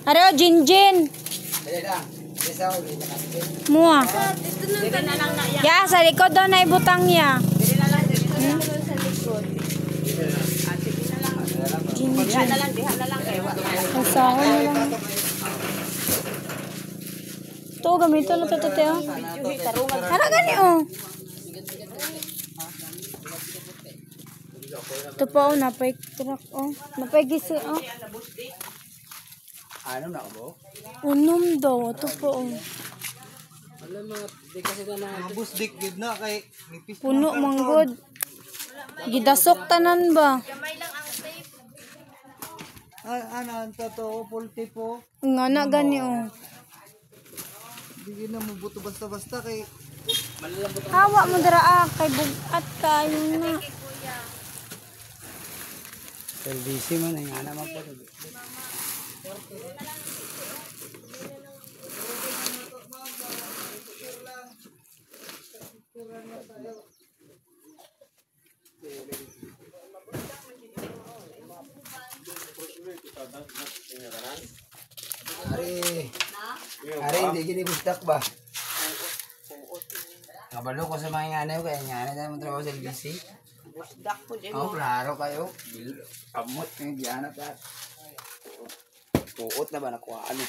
Haro, Jinjin. Mua. Ya, sa likod daw na ibutang niya. Jinjin. Kasahon na lang. Ito, gamito na ito, Teo. Hara, gani, oh. Ito pa, oh, napay truck, oh. Napay gisi, oh. Ano na ako? Unom daw, ito po, oh. Alam mga, di kasi na bus dikid na kay Puno, manggod. Gidasok tanan ba? ano ang totoo, pulti po. Nga na, gani, oh. Hindi na mabuto basta-basta kay Hawa mo dara, kay bugat kayo na. LDC man ay nga naman po. Ari, hindi gini bustak ba? Kabalo ko sa mga nganaw kaya nganaw tayo mong trabaho sa LBC. Bustak po din mo. Klaro kayo. Amot yung giyanap at. Tuot na ba nakuha ano?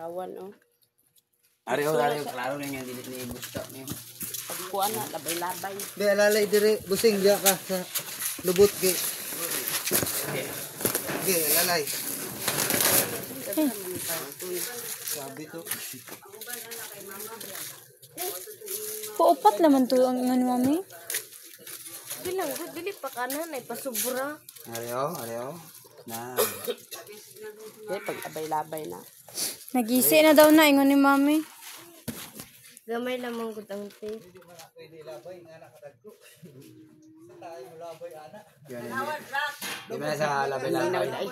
Hawan oh. Ari, klaro na yung dilit ni bustak niyo. Pagkuha na, labay-labay. Di, alalay dire, busing diya ka sa lubot ki. Di, alalay. Sabi to. Puupat naman to ang ano, mami. Bilang, dili pa kanan ay pasubra. Ariyo. Na. Di, pag labay-labay na. Nagisi na daw na, ingon ni mami. Gamay lamang ko ang tape. Di ba na sa labay-labay?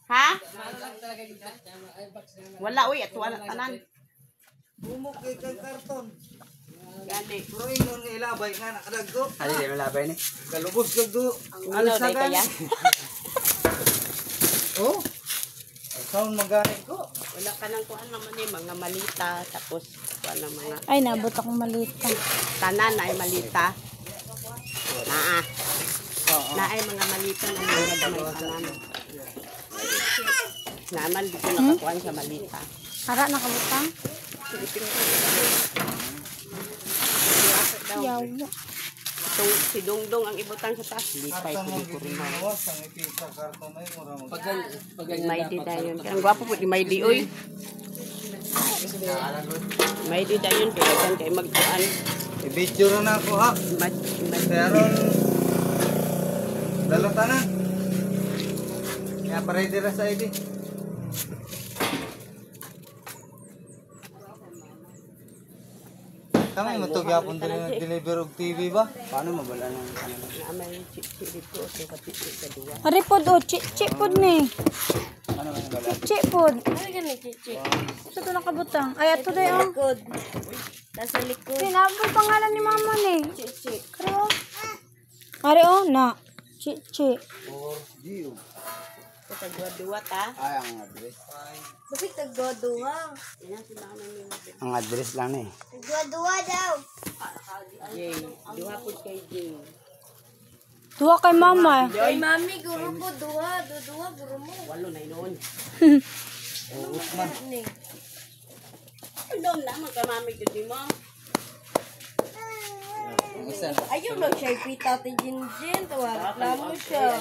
Ha? Wala, uy, at wala tanan. Bumok kay karton. Gani. Pero ingon nga ilabay nga nakadagdo. Ano di malabay ni? Kalubos kagdo. Alas na kaya? Oh. Sound maganik ko. Wala ka nang kuhan naman eh, mga malita. Tapos, kuhan ng mga Ay, nabot akong malita. tanan ay malita. Naa. Na ay mga malita na mga gamay tanan. Naman, di ko nakakuhan sa malita. Hara, nakabutang. Yawa. Si Dongdong ang ibutang sa taas. Lipay ko di ko rin na. May di dayon. Ang gwapo po di may di, oy. May di dayon. Kaya kay magtaan. I-video na ako ha. Pero dalata na. Kaya paray dira sa ID. Kami matugapon din deliver og TV ba? Paano mabala ng kanila? May chichi dito. Sa kapitid sa duwa. Hari pod, oh, chichi pod ni. Ano man bala? Chichi pod. Ano ganun chichi? Ito to nakabutang. Ay, ito dayo. Likod. Nasa likod. Pinabot pangalan ni mama ni. Chichi. Karo. Hari, oh, na. Chichi. Or Gio. Sa duwa-duwa ta. Ay, ang address. Bakit tagduwa-duwa? Yan sila ka namin. Ang address lang eh. Duwa-duwa daw. Jay. Duwa po kay Jay. Tuwa kay mama. Ay, mami, guro po. Duwa. Duwa, guro mo. Walo na inoon. Usman. Doon naman ka mami gudi mo. Ayun lang siya ipita ti Jinjin. Tawag lang mo siya.